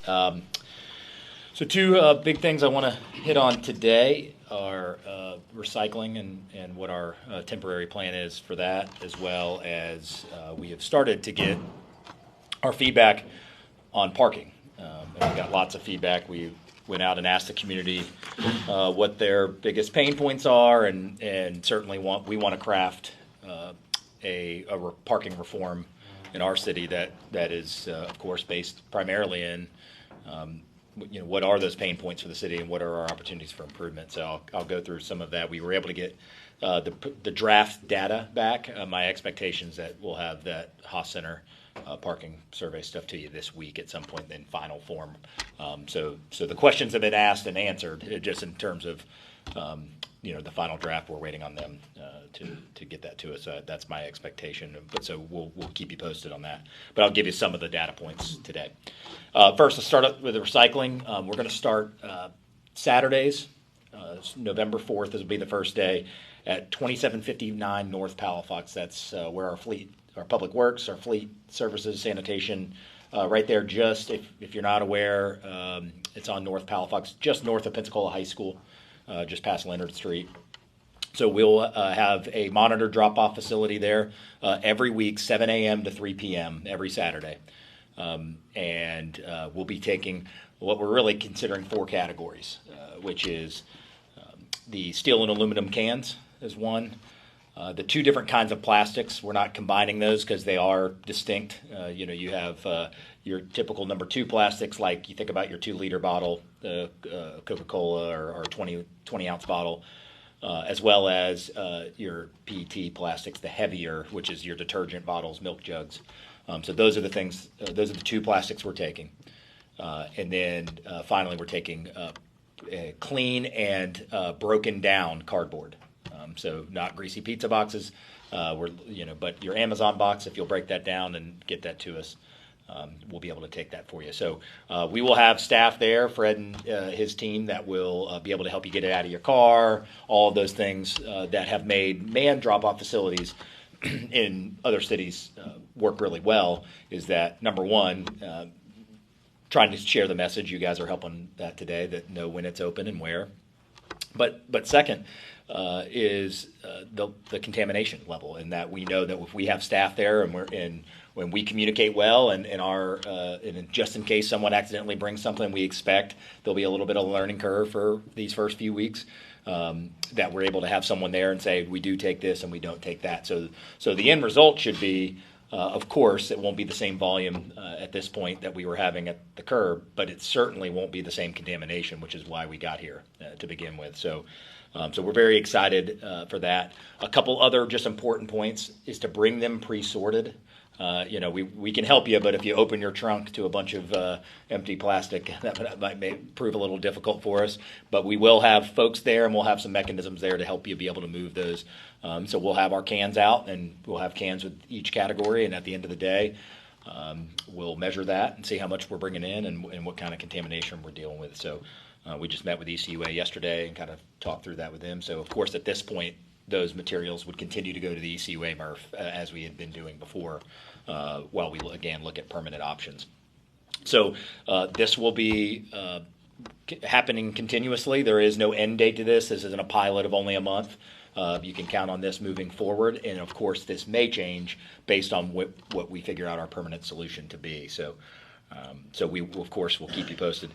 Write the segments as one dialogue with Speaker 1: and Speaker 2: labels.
Speaker 1: So two big things I want to hit on today are recycling and what our temporary plan is for that, as well as we have started to get our feedback on parking. And we got lots of feedback. We went out and asked the community what their biggest pain points are, and certainly we want to craft a parking reform in our city that is, of course, based primarily in what are those pain points for the city and what are our opportunities for improvement. So I'll go through some of that. We were able to get the draft data back. My expectation is that we'll have that Haas Center parking survey stuff to you this week at some point in final form. So the questions have been asked and answered, just in terms of the final draft. We're waiting on them to get that to us. That's my expectation. But so we'll keep you posted on that. But I'll give you some of the data points today. First, let's start up with the recycling. We're going to start Saturdays. November 4th will be the first day at 2759 North Palafox. That's where our public works, our fleet services, sanitation, right there. Just if you're not aware, it's on North Palafox, just north of Pensacola High School, just past Leonard Street. So we'll have a monitor drop-off facility there every week, 7 a.m. to 3 p.m. every Saturday. And we'll be taking what we're really considering 4 categories, which is the steel and aluminum cans is one. The 2 different kinds of plastics, we're not combining those because they are distinct. You have your typical number 2 plastics, like you think about your 2-liter bottle, Coca-Cola or 20-ounce bottle, as well as your PET plastics, the heavier, which is your detergent bottles, milk jugs. So those are the things. Those are the 2 plastics we're taking. And then finally, we're taking clean and broken down cardboard. So not greasy pizza boxes, but your Amazon box, if you'll break that down and get that to us, we'll be able to take that for you. So we will have staff there, Fred and his team, that will be able to help you get it out of your car, all of those things that have made manned drop-off facilities in other cities work really well. Is that, number one, trying to share the message. You guys are helping that today, that know when it's open and where. But second, is the contamination level, and that we know that if we have staff there and when we communicate well and just in case someone accidentally brings something, we expect there'll be a little bit of a learning curve for these first few weeks, that we're able to have someone there and say, we do take this and we don't take that. So the end result should be, of course, it won't be the same volume at this point that we were having at the curb, but it certainly won't be the same contamination, which is why we got here to begin with. So we're very excited for that. A couple other just important points is to bring them pre-sorted. We can help you, but if you open your trunk to a bunch of empty plastic, that might prove a little difficult for us. But we will have folks there, and we'll have some mechanisms there to help you be able to move those. So we'll have our cans out, and we'll have cans with each category. And at the end of the day, we'll measure that and see how much we're bringing in and what kind of contamination we're dealing with. So we just met with ECUA yesterday and kind of talked through that with them. So, of course, at this point, those materials would continue to go to the ECUA MRF as we had been doing before, while we, again, look at permanent options. So this will be happening continuously. There is no end date to this. This isn't a pilot of only a month. You can count on this moving forward. And, of course, this may change based on what we figure out our permanent solution to be. So we, of course, will keep you posted.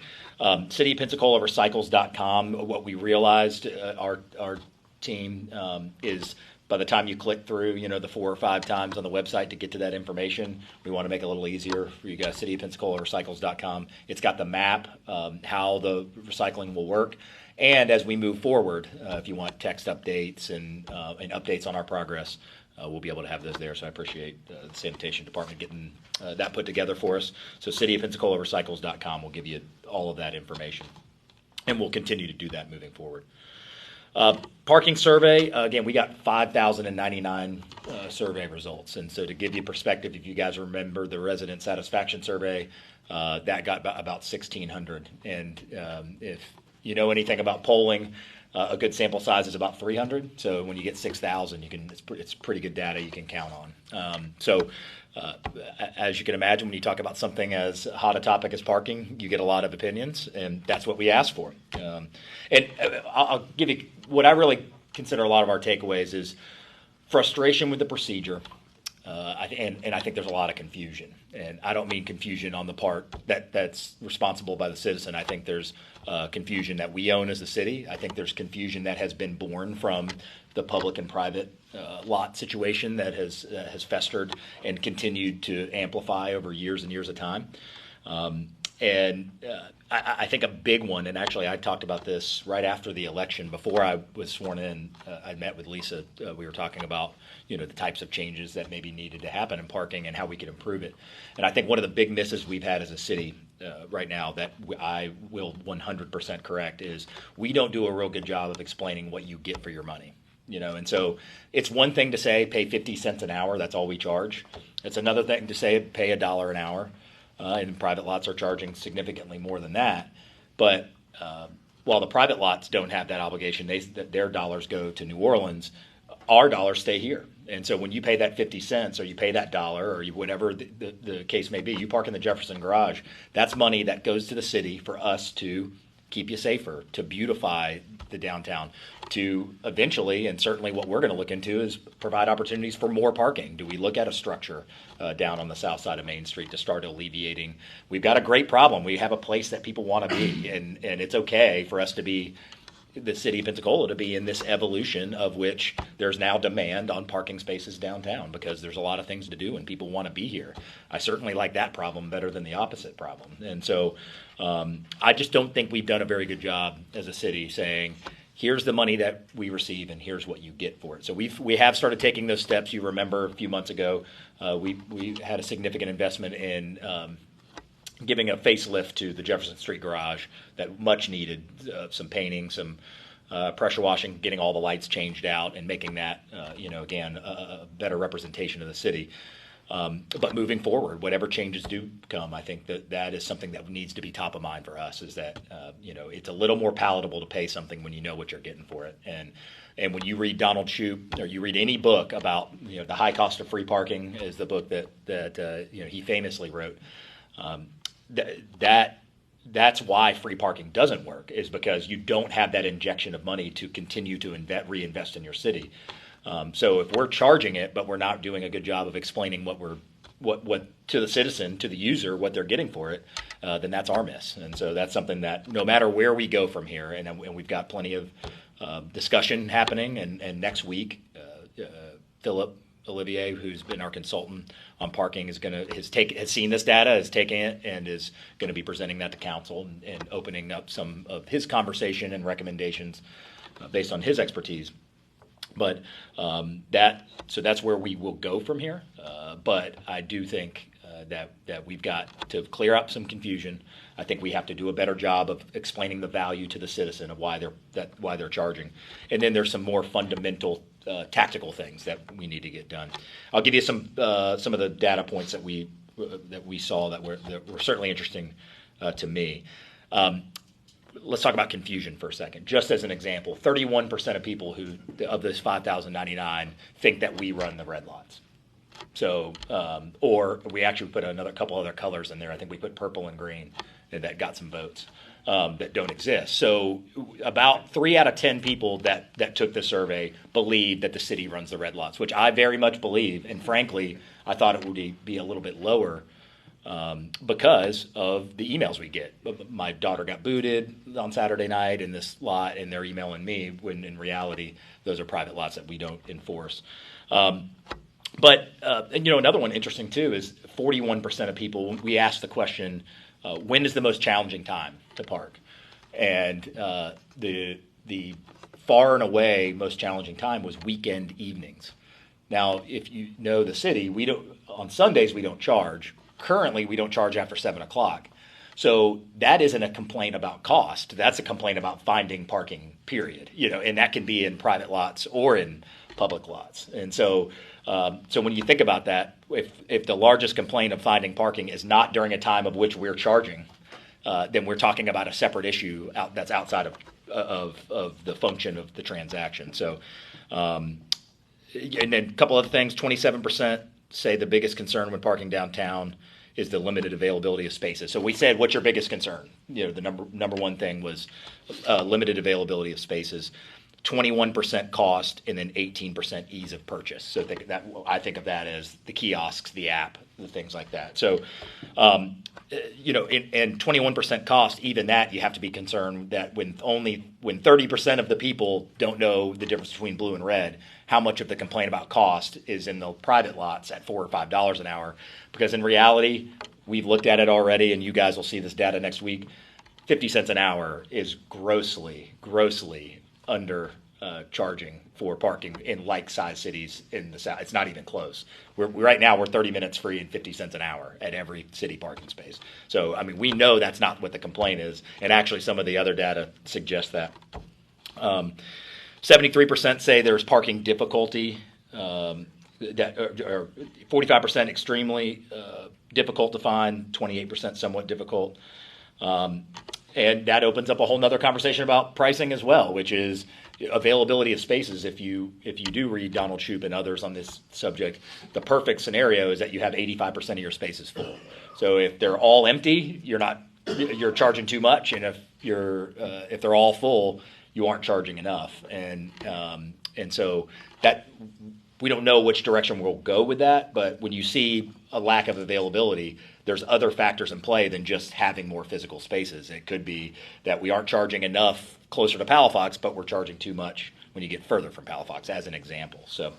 Speaker 1: City of Pensacola Recycles.com, what we realized, our team, is by the time you click through, the 4 or 5 times on the website to get to that information, we want to make it a little easier for you guys. City of Pensacola Recycles.com. It's got the map, how the recycling will work. And as we move forward, if you want text updates and updates on our progress, we'll be able to have those there. So I appreciate the sanitation department getting that put together for us. So City of Pensacola Recycles.com will give you all of that information. And we'll continue to do that moving forward. Parking survey, again, we got 5,099 survey results. And so to give you perspective, if you guys remember the resident satisfaction survey, that got about 1,600. And if you know anything about polling, A good sample size is about 300. So when you get 6,000, it's pretty good data you can count on. As you can imagine, when you talk about something as hot a topic as parking, you get a lot of opinions, and that's what we ask for. I'll give you what I really consider a lot of our takeaways is frustration with the procedure. I think there's a lot of confusion, and I don't mean confusion on the part that's responsible by the citizen. I think there's confusion that we own as a city. I think there's confusion that has been born from the public and private lot situation that has festered and continued to amplify over years and years of time. I think a big one, and actually I talked about this right after the election. Before I was sworn in, I met with Lisa. We were talking about the types of changes that maybe needed to happen in parking and how we could improve it. And I think one of the big misses we've had as a city right now that I will 100% correct is we don't do a real good job of explaining what you get for your money. And so it's one thing to say pay 50 cents an hour. That's all we charge. It's another thing to say pay $1 an hour. And private lots are charging significantly more than that. But while the private lots don't have that obligation, their dollars go to New Orleans, our dollars stay here. And so when you pay that 50 cents or you pay that dollar or whatever the case may be, you park in the Jefferson garage, that's money that goes to the city for us to keep you safer, to beautify the downtown, to eventually, and certainly what we're going to look into is provide opportunities for more parking. Do we look at a structure down on the south side of Main Street to start alleviating? We've got a great problem. We have a place that people want to be, and it's okay for us to be, the city of Pensacola, to be in this evolution of which there's now demand on parking spaces downtown because there's a lot of things to do and people want to be here. I certainly like that problem better than the opposite problem. And so I just don't think we've done a very good job as a city saying, here's the money that we receive and here's what you get for it. So we have started taking those steps. You remember a few months ago, we had a significant investment in giving a facelift to the Jefferson Street garage that much needed, some painting, some pressure washing, getting all the lights changed out and making that, again, a better representation of the city. But moving forward, whatever changes do come, I think that is something that needs to be top of mind for us, is that, it's a little more palatable to pay something when you know what you're getting for it. And when you read Donald Shoup, or you read any book about, the high cost of free parking, is the book that he famously wrote. That's why free parking doesn't work, is because you don't have that injection of money to continue to reinvest in your city. So if we're charging it, but we're not doing a good job of explaining what to the citizen, to the user, what they're getting for it, then that's our miss. And so that's something that no matter where we go from here, and we've got plenty of discussion happening, and next week, Philip Olivier, who's been our consultant on parking, has seen this data, is taking it, and is going to be presenting that to council and opening up some of his conversation and recommendations based on his expertise. But that's where we will go from here. But I do think that we've got to clear up some confusion. I think we have to do a better job of explaining the value to the citizen of why they're charging. And then there's some more fundamental tactical things that we need to get done. I'll give you some of the data points that we saw that were certainly interesting to me. Let's talk about confusion for a second. Just as an example, 31% of people of this 5,099 think that we run the red lots. So, or we actually put another couple other colors in there. I think we put purple and green, and that got some votes that don't exist. So about 3 out of 10 people that took the survey believe that the city runs the red lots, which I very much believe. And frankly, I thought it would be a little bit lower because of the emails we get. My daughter got booted on Saturday night in this lot, and they're emailing me when in reality those are private lots that we don't enforce. But another one interesting too is 41% of people, we asked the question, when is the most challenging time to park? And the far and away most challenging time was weekend evenings. Now, if you know the city, on Sundays we don't charge. Currently, we don't charge after 7 o'clock. So that isn't a complaint about cost. That's a complaint about finding parking, period. And that can be in private lots or in public lots. And so when you think about that, if the largest complaint of finding parking is not during a time of which we're charging, then we're talking about a separate issue that's outside of of the function of the transaction. So, and then a couple other things. 27% say the biggest concern when parking downtown is the limited availability of spaces. So we said, what's your biggest concern? The number one thing was limited availability of spaces. 21% cost, and then 18% ease of purchase. So I think of that as the kiosks, the app, the things like that. So, and 21% cost, even that you have to be concerned that when 30% of the people don't know the difference between blue and red, how much of the complaint about cost is in the private lots at $4 or $5 an hour? Because in reality, we've looked at it already, and you guys will see this data next week. 50 cents an hour is grossly under charging for parking in like-sized cities in the South. It's not even close. Right now we're 30 minutes free and 50 cents an hour at every city parking space. So, I mean, we know that's not what the complaint is, and actually some of the other data suggests that. 73% say there's parking difficulty, or 45% extremely difficult to find, 28% somewhat difficult. And that opens up a whole nother conversation about pricing as well, which is availability of spaces. If you do read Donald Shoup and others on this subject, the perfect scenario is that you have 85% of your spaces full. So if they're all empty, you're charging too much, and if they're all full, you aren't charging enough. And so that we don't know which direction we'll go with that, but when you see a lack of availability, there's other factors in play than just having more physical spaces. It could be that we aren't charging enough closer to Palafox, but we're charging too much when you get further from Palafox, as an example. So,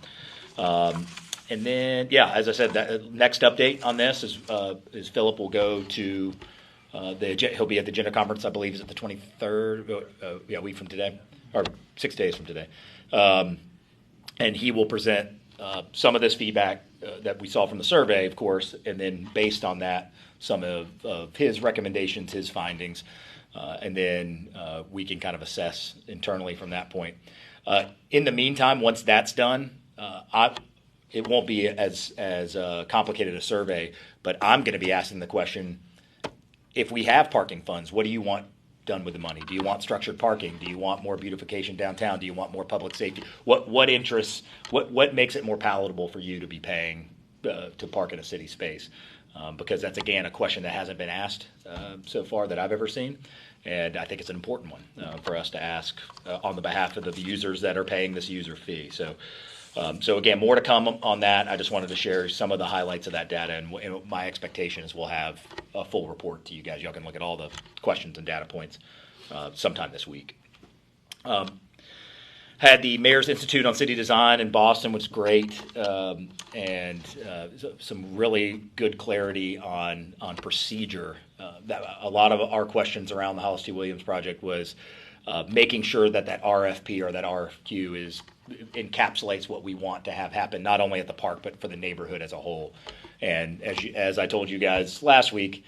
Speaker 1: and then, as I said, that next update on this is Philip will go to he'll be at the agenda conference, I believe, is it the 23rd? A week from today, or 6 days from today. And he will present some of this feedback that we saw from the survey, of course, and then based on that, some of his recommendations, his findings, and then we can kind of assess internally from that point. In the meantime, once that's done, it won't be as complicated a survey, but I'm going to be asking the question, if we have parking funds, what do you want done with the money? Do you want structured parking? Do you want more beautification downtown? Do you want more public safety? What interests? What makes it more palatable for you to be paying to park in a city space? Because that's, again, a question that hasn't been asked so far that I've ever seen, and I think it's an important one for us to ask on the behalf of the users that are paying this user fee. So again, more to come on that. I just wanted to share some of the highlights of that data, and my expectation is we'll have a full report to you guys. Y'all can look at all the questions and data points sometime this week. Had the Mayor's Institute on City Design in Boston, which was great, and some really good clarity on procedure. That a lot of our questions around the Hollis T. Williams project was making sure that RFP or that RFQ encapsulates what we want to have happen, not only at the park but for the neighborhood as a whole. And as I told you guys last week,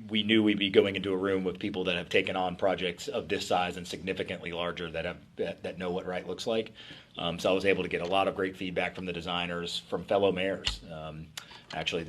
Speaker 1: we knew we'd be going into a room with people that have taken on projects of this size and significantly larger that know what right looks like. So I was able to get a lot of great feedback from the designers, from fellow mayors. Actually,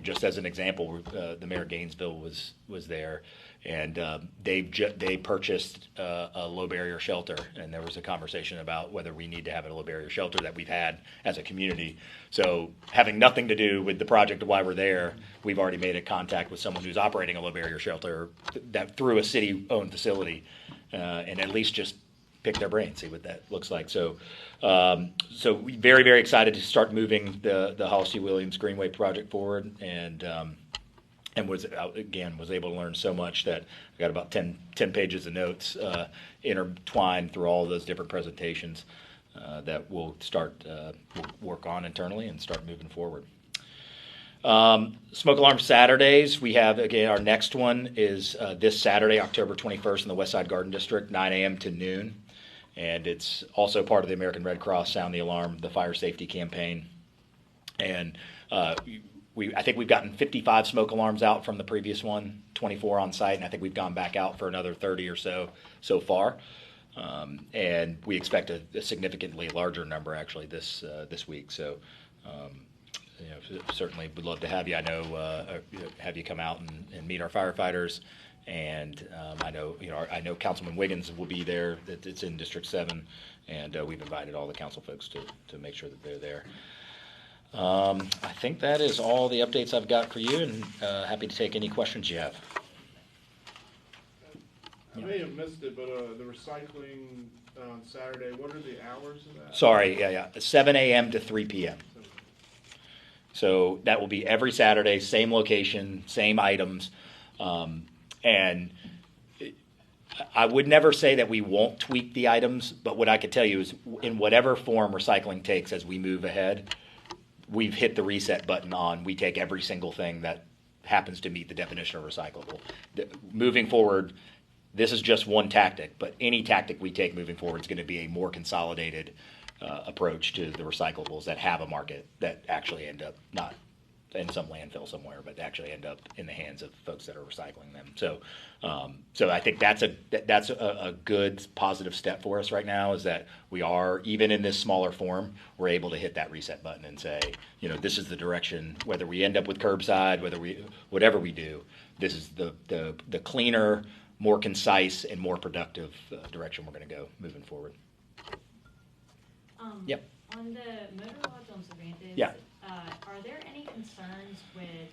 Speaker 1: just as an example, the Mayor of Gainesville was there, and they purchased a low barrier shelter, and there was a conversation about whether we need to have a low barrier shelter that we've had as a community. So having nothing to do with the project of why we're there, we've already made a contact with someone who's operating a low barrier shelter that through a city-owned facility, and at least just pick their brain, see what that looks like. So we very, very excited to start moving the Hollis T. Williams Greenway project forward, and was able to learn so much that I got about 10 pages of notes intertwined through all of those different presentations that we'll start work on internally and start moving forward. Smoke alarm Saturdays. We have, again, our next one is this Saturday, October 21st in the West Side Garden District, 9 a.m. to noon. And it's also part of the American Red Cross Sound the Alarm, the fire safety campaign. And I think we've gotten 55 smoke alarms out from the previous one, 24 on site, and I think we've gone back out for another 30 or so far. And we expect a significantly larger number actually this week. So certainly would love to have you. I know have you come out and meet our firefighters And I know Councilman Wiggins will be there. It's in District 7, and we've invited all the council folks to make sure that they're there. I think that is all the updates I've got for you, and happy to take any questions you have.
Speaker 2: I may have missed it, but the recycling on Saturday, what are the hours of that?
Speaker 1: Sorry, 7 a.m. to 3 p.m. So that will be every Saturday, same location, same items. And I would never say that we won't tweak the items, but what I could tell you is in whatever form recycling takes as we move ahead, we've hit the reset button on. We take every single thing that happens to meet the definition of recyclable. Moving forward, this is just one tactic, but any tactic we take moving forward is going to be a more consolidated approach to the recyclables that have a market that actually end up not in some landfill somewhere, but actually end up in the hands of folks that are recycling them. So I think that's a good positive step for us right now, is that we are, even in this smaller form, we're able to hit that reset button and say, this is the direction, whether we end up with curbside, whatever we do, this is the cleaner, more concise, and more productive direction we're going to go moving forward. Yep.
Speaker 3: On the motor lodge on Cervantes,
Speaker 1: Yeah.
Speaker 3: Are there any concerns with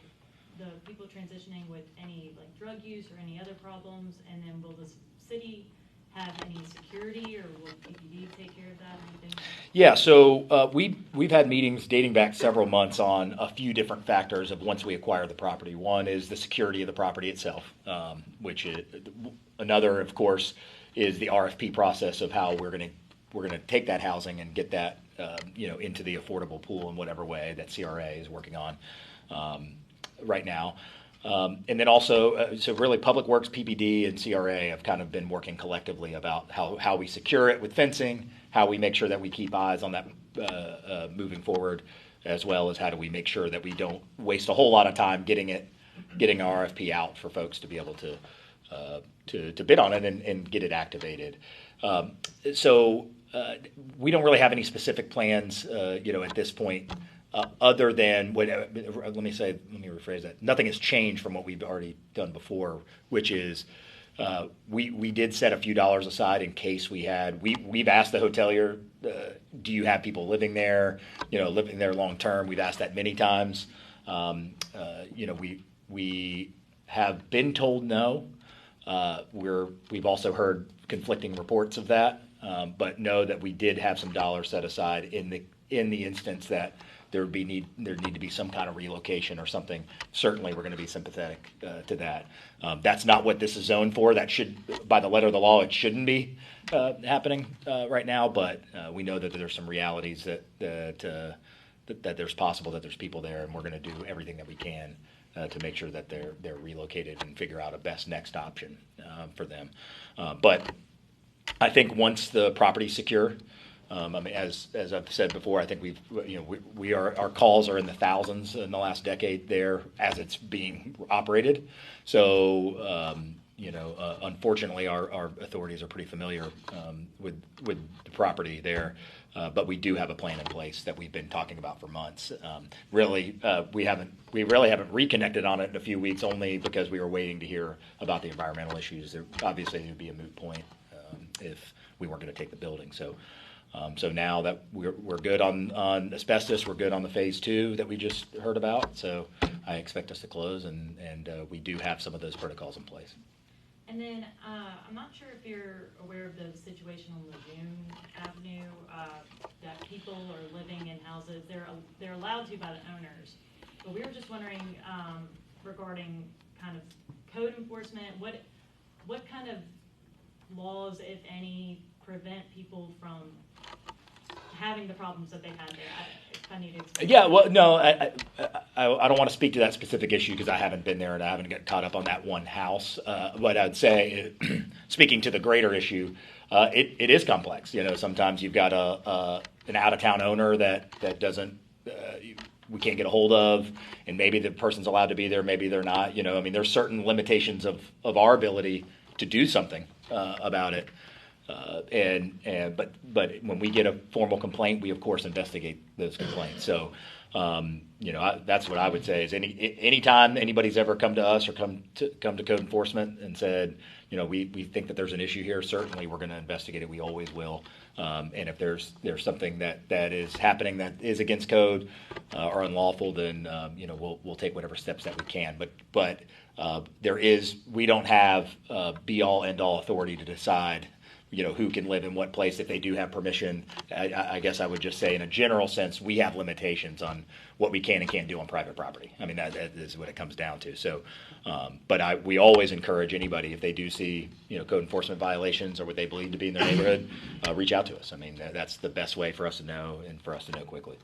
Speaker 3: the people transitioning with any drug use or any other problems? And then will the city have any security, or will PPD take care of that? Anything?
Speaker 1: Yeah, so we've had meetings dating back several months on a few different factors of once we acquire the property. One is the security of the property itself, which is another, of course, is the RFP process of how we're going to take that housing and get that into the affordable pool in whatever way that CRA is working on right now. And then also, so really Public Works, PPD, and CRA have kind of been working collectively about how we secure it with fencing, how we make sure that we keep eyes on that moving forward, as well as how do we make sure that we don't waste a whole lot of time getting our RFP out for folks to be able to bid on it and get it activated. So we don't really have any specific plans, at this point. Other than let me rephrase that. Nothing has changed from what we've already done before, which is we did set a few dollars aside in case we've asked the hotelier, do you have people living there, living there long term? We've asked that many times. We have been told no. We've also heard conflicting reports of that, but know that we did have some dollars set aside in the instance that there need to be some kind of relocation or something. Certainly, we're going to be sympathetic to that. That's not what this is zoned for. That should, by the letter of the law, it shouldn't be happening right now. But we know that there's some realities that there's possible that there's people there, and we're going to do everything that we can to make sure that they're relocated and figure out a best next option for them. But I think once the property's secure. As I've said before, I think our calls are in the thousands in the last decade there as it's being operated. So, unfortunately, our authorities are pretty familiar with the property there, but we do have a plan in place that we've been talking about for months. We really haven't reconnected on it in a few weeks, only because we were waiting to hear about the environmental issues. Obviously, it would be a moot point if we weren't going to take the building. So now that we're good on asbestos, we're good on the phase 2 that we just heard about. So I expect us to close, and we do have some of those protocols in place.
Speaker 3: And then I'm not sure if you're aware of the situation on Lagoon Avenue, that people are living in houses. They're allowed to by the owners. But we were just wondering regarding kind of code enforcement, what kind of laws, if any, prevent people from having the problems that they've had there? If I need to explain.
Speaker 1: Yeah, well, no, I don't want to speak to that specific issue because I haven't been there and I haven't got caught up on that one house. What I'd say, speaking to the greater issue, it is complex. Sometimes you've got an out-of-town owner that doesn't, we can't get a hold of, and maybe the person's allowed to be there, maybe they're not. There's certain limitations of our ability to do something about it. But when we get a formal complaint, we of course investigate those complaints. So That's what I would say is anytime anybody's ever come to us or come to code enforcement and said, we think that there's an issue here, certainly we're going to investigate it. We always will. And if there's something that is happening that is against code or unlawful, then we'll take whatever steps that we can. But we don't have be all end all authority to decide who can live in what place if they do have permission. I guess I would just say in a general sense, we have limitations on what we can and can't do on private property. I mean, that is what it comes down to. So, we always encourage anybody, if they do see, code enforcement violations or what they believe to be in their neighborhood, reach out to us. I mean, that's the best way for us to know and for us to know quickly.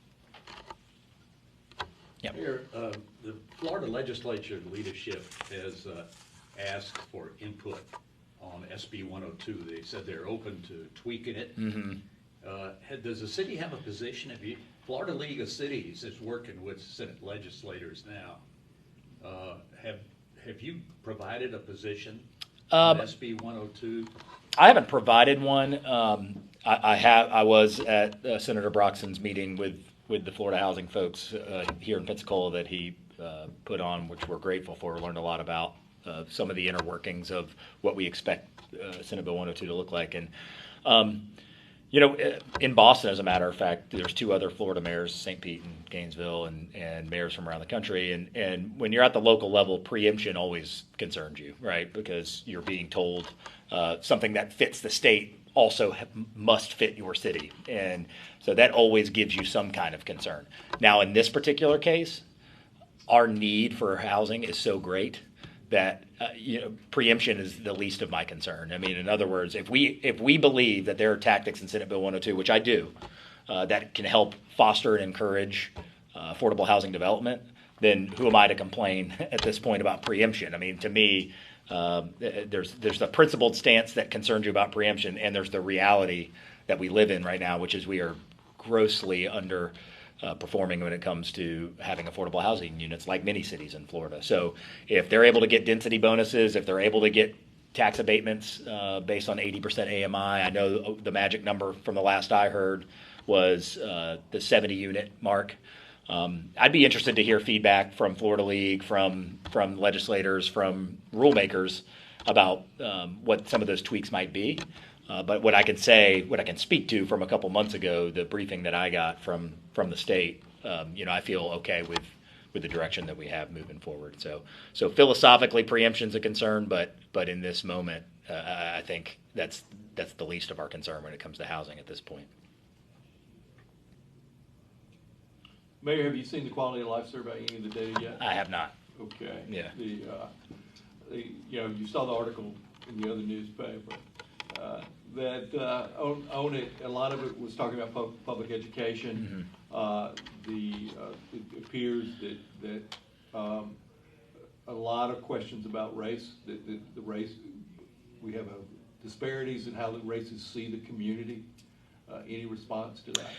Speaker 1: Yep.
Speaker 4: Mayor, the Florida legislature leadership has asked for input on SB 102. They said they're open to tweaking it.
Speaker 1: Mm-hmm.
Speaker 4: Does the city have a position? Florida League of Cities is working with Senate legislators now. Have you provided a position on SB 102?
Speaker 1: I haven't provided one. I was at Senator Broxton's meeting with the Florida housing folks here in Pensacola that he put on, which we're grateful for. We learned a lot about some of the inner workings of what we expect Senate Bill 102 to look like. And, in Boston, as a matter of fact, there's two other Florida mayors, St. Pete and Gainesville, and mayors from around the country. And when you're at the local level, preemption always concerns you, right? Because you're being told something that fits the state also must fit your city. And so that always gives you some kind of concern. Now, in this particular case, our need for housing is so great that preemption is the least of my concern. I mean, in other words, if we believe that there are tactics in Senate Bill 102, which I do, that can help foster and encourage affordable housing development, then who am I to complain at this point about preemption? I mean, to me, there's the principled stance that concerns you about preemption, and there's the reality that we live in right now, which is we are grossly under performing when it comes to having affordable housing units like many cities in Florida. So if they're able to get density bonuses, if they're able to get tax abatements based on 80% AMI, I know the magic number from the last I heard was the 70 unit mark. I'd be interested to hear feedback from Florida League, from legislators, from rule makers about what some of those tweaks might be. But what I can speak to from a couple months ago, the briefing that I got from the state, I feel okay with the direction that we have moving forward. So philosophically, preemption's a concern, but in this moment, I think that's the least of our concern when it comes to housing at this point.
Speaker 5: Mayor, have you seen the quality of life survey, any of the data yet?
Speaker 1: I have not.
Speaker 5: Okay.
Speaker 1: Yeah.
Speaker 5: You saw the article in the other newspaper. That on it, a lot of it was talking about public education. Mm-hmm. It appears that a lot of questions about race, the race, we have disparities in how the races see the community. Any response to that?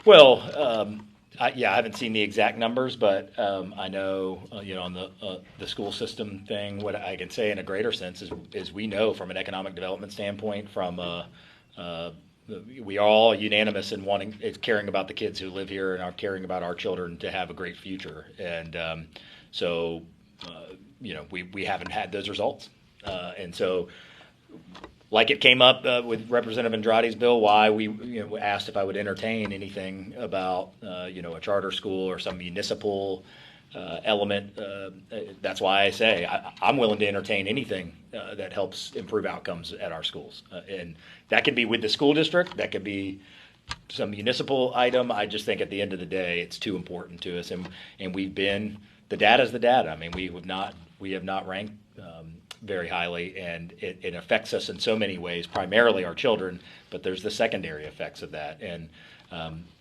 Speaker 1: Well, I haven't seen the exact numbers, but I know, on the school system thing, what I can say in a greater sense is we know from an economic development standpoint, we are all unanimous in caring about the kids who live here and are caring about our children to have a great future. And we haven't had those results. And so, like it came up with Representative Andrade's bill, why we asked if I would entertain anything about a charter school or some municipal element. That's why I say I'm willing to entertain anything that helps improve outcomes at our schools, and that could be with the school district, that could be some municipal item. I just think at the end of the day, it's too important to us, and the data is the data. I mean, we have not ranked very highly, and it affects us in so many ways, primarily our children, but there's the secondary effects of that. And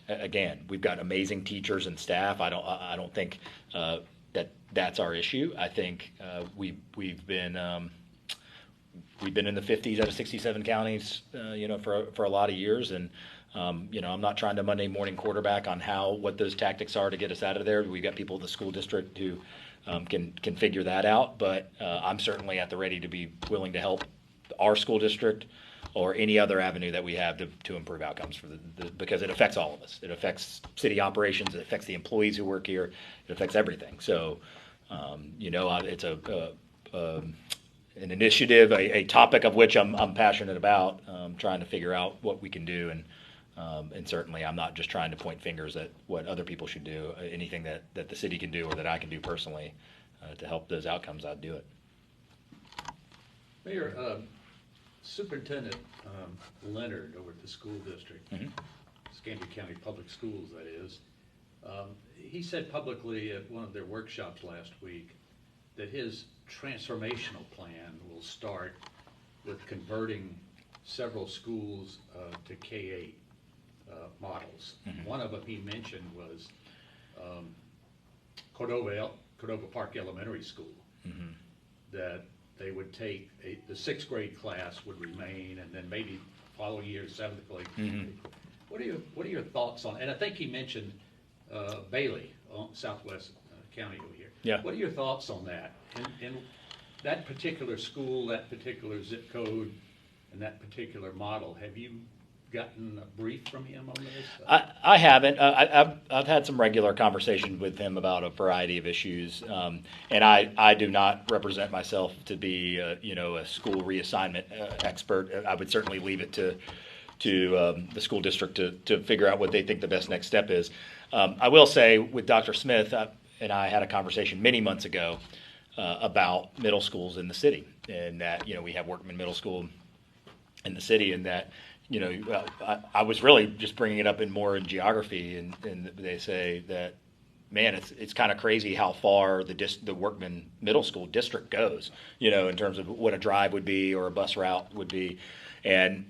Speaker 1: again, we've got amazing teachers and staff. I don't think that's our issue. I think we've been in the 50s out of 67 counties, for a lot of years, and I'm not trying to Monday morning quarterback on what those tactics are to get us out of there. We've got people in the school district who can figure that out, but I'm certainly at the ready to be willing to help our school district or any other avenue that we have to improve outcomes for because it affects all of us. It affects city operations. It affects the employees who work here. It affects everything. So, it's an initiative, a topic of which I'm passionate about, trying to figure out what we can do. And certainly I'm not just trying to point fingers at what other people should do. Anything that the city can do or that I can do personally to help those outcomes, I'd do it.
Speaker 4: Mayor, Superintendent Leonard over at the school district, Escambia County Public Schools, that is, he said publicly at one of their workshops last week that his transformational plan will start with converting several schools to K-8 models. One of them he mentioned was Cordova Park Elementary School, that they would take the 6th grade class would remain, and then maybe following year 7th grade. What are your thoughts on? And I think he mentioned Bailey, Southwest County over here.
Speaker 1: Yeah.
Speaker 4: What are your thoughts on that? And that particular school, that particular zip code, and that particular model, have you gotten a brief from him on this?
Speaker 1: I haven't. I've had some regular conversations with him about a variety of issues, and I do not represent myself to be a school reassignment expert. I would certainly leave it to the school district to figure out what they think the best next step is. I will say with Dr. Smith and I had a conversation many months ago about middle schools in the city, and that we have Workman Middle School in the city, and that I was really just bringing it up in geography, and they say that, man, it's kind of crazy how far the Workman Middle School district goes, in terms of what a drive would be or a bus route would be, and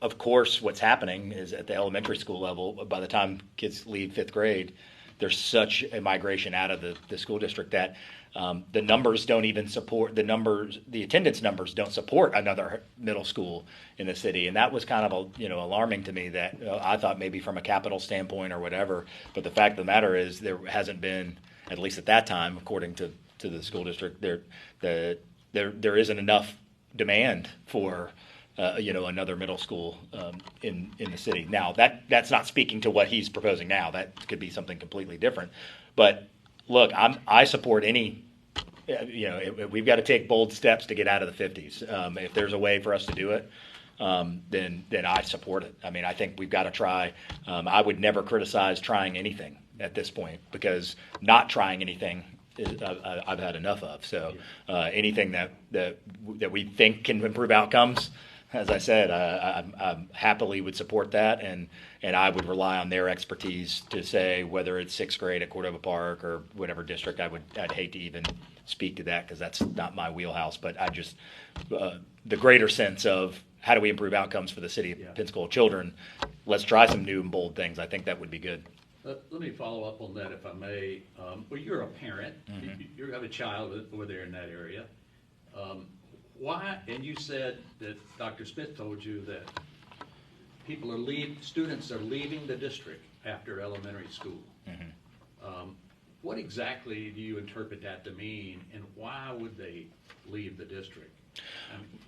Speaker 1: of course, what's happening is at the elementary school level, by the time kids leave 5th grade, there's such a migration out of the school district that the numbers don't even support the attendance numbers don't support another middle school in the city, and that was kind of alarming to me. That I thought maybe from a capital standpoint or whatever, but the fact of the matter is there hasn't been, at least at that time, according to the school district, there isn't enough demand for another middle school in the city. Now that's not speaking to what he's proposing now. That could be something completely different. But look, I support any. We've got to take bold steps to get out of the 50s. If there's a way for us to do it, then I support it. I mean, I think we've got to try. I would never criticize trying anything at this point, because not trying anything I've had enough of. So anything that we think can improve outcomes, as I said, I happily would support that, and I would rely on their expertise to say whether it's 6th grade at Cordova Park or whatever district. I'd hate to even speak to that because that's not my wheelhouse. But I just the greater sense of how do we improve outcomes for the city of Pensacola children? Let's try some new and bold things. I think that would be good.
Speaker 4: Let me follow up on that, if I may. Well, you're a parent. You have a child over there in that area. Why? And you said that Dr. Smith told you that students are leaving the district after elementary school. What exactly do you interpret that to mean, and why would they leave the district?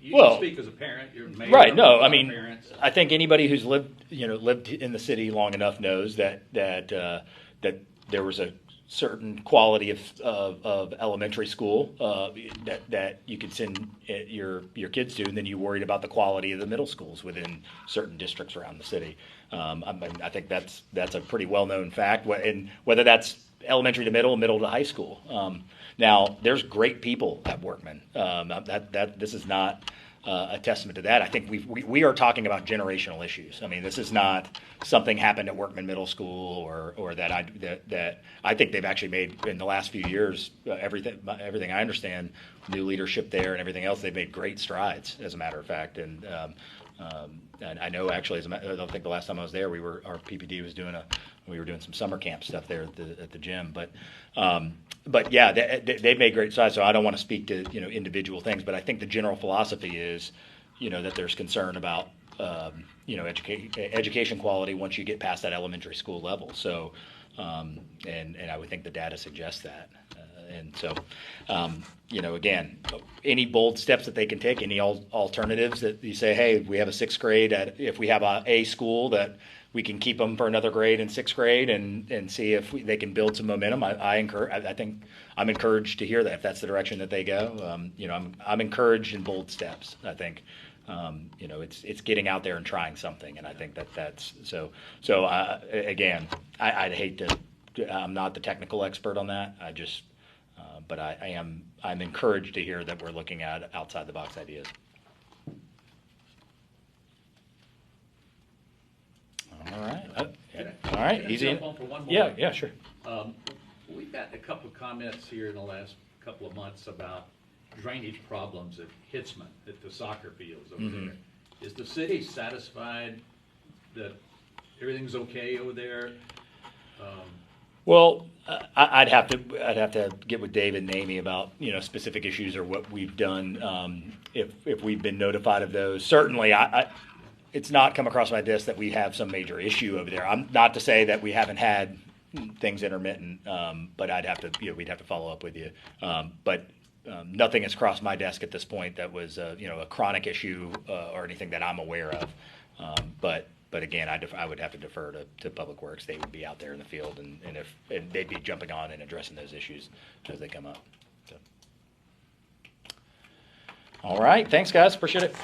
Speaker 4: You can speak as a parent. You're a mayor,
Speaker 1: right? No, I mean,
Speaker 4: parents.
Speaker 1: I think anybody who's lived in the city long enough knows that there was a certain quality of elementary school that you could send your kids to, and then you worried about the quality of the middle schools within certain districts around the city. I think that's a pretty well-known fact, and whether that's elementary to middle to high school. Now, there's great people at Workman. This is not a testament to that. I think we are talking about generational issues. I mean, this is not something happened at Workman Middle School or that I think they've actually made in the last few years. Everything I understand, new leadership there and everything else, they've made great strides, as a matter of fact. And I know actually, I don't think the last time I was there, our PPD was we were doing some summer camp stuff there at the gym. But yeah, they've made great strides. So I don't want to speak to individual things, but I think the general philosophy is that there's concern about education quality once you get past that elementary school level. So and I would think the data suggests that. And so, again, any bold steps that they can take, any alternatives that you say, hey, we have a sixth grade, if we have a school that we can keep them for another grade in sixth grade and see if they can build some momentum. I think I'm encouraged to hear that if that's the direction that they go. I'm encouraged in bold steps. I think, it's getting out there and trying something, and I think that's so. Again, I'd hate to. I'm not the technical expert on that. But I'm encouraged to hear that we're looking at outside the box ideas. All right. All right.
Speaker 4: Can I
Speaker 1: Easy.
Speaker 4: jump on for one more?
Speaker 1: Yeah, sure.
Speaker 4: We've gotten a couple of comments here in the last couple of months about drainage problems at Hitzman, at the soccer fields over there. Is the city satisfied that everything's okay over there?
Speaker 1: Well, I'd have to get with David and Amy about specific issues or what we've done if we've been notified of those. Certainly, it's not come across my desk that we have some major issue over there. I'm not to say that we haven't had things intermittent, but I'd have to we'd have to follow up with you. But nothing has crossed my desk at this point that was a chronic issue or anything that I'm aware of. But again, I would have to defer to Public Works. They would be out there in the field, and they'd be jumping on and addressing those issues as they come up. So. All right, thanks guys, appreciate it.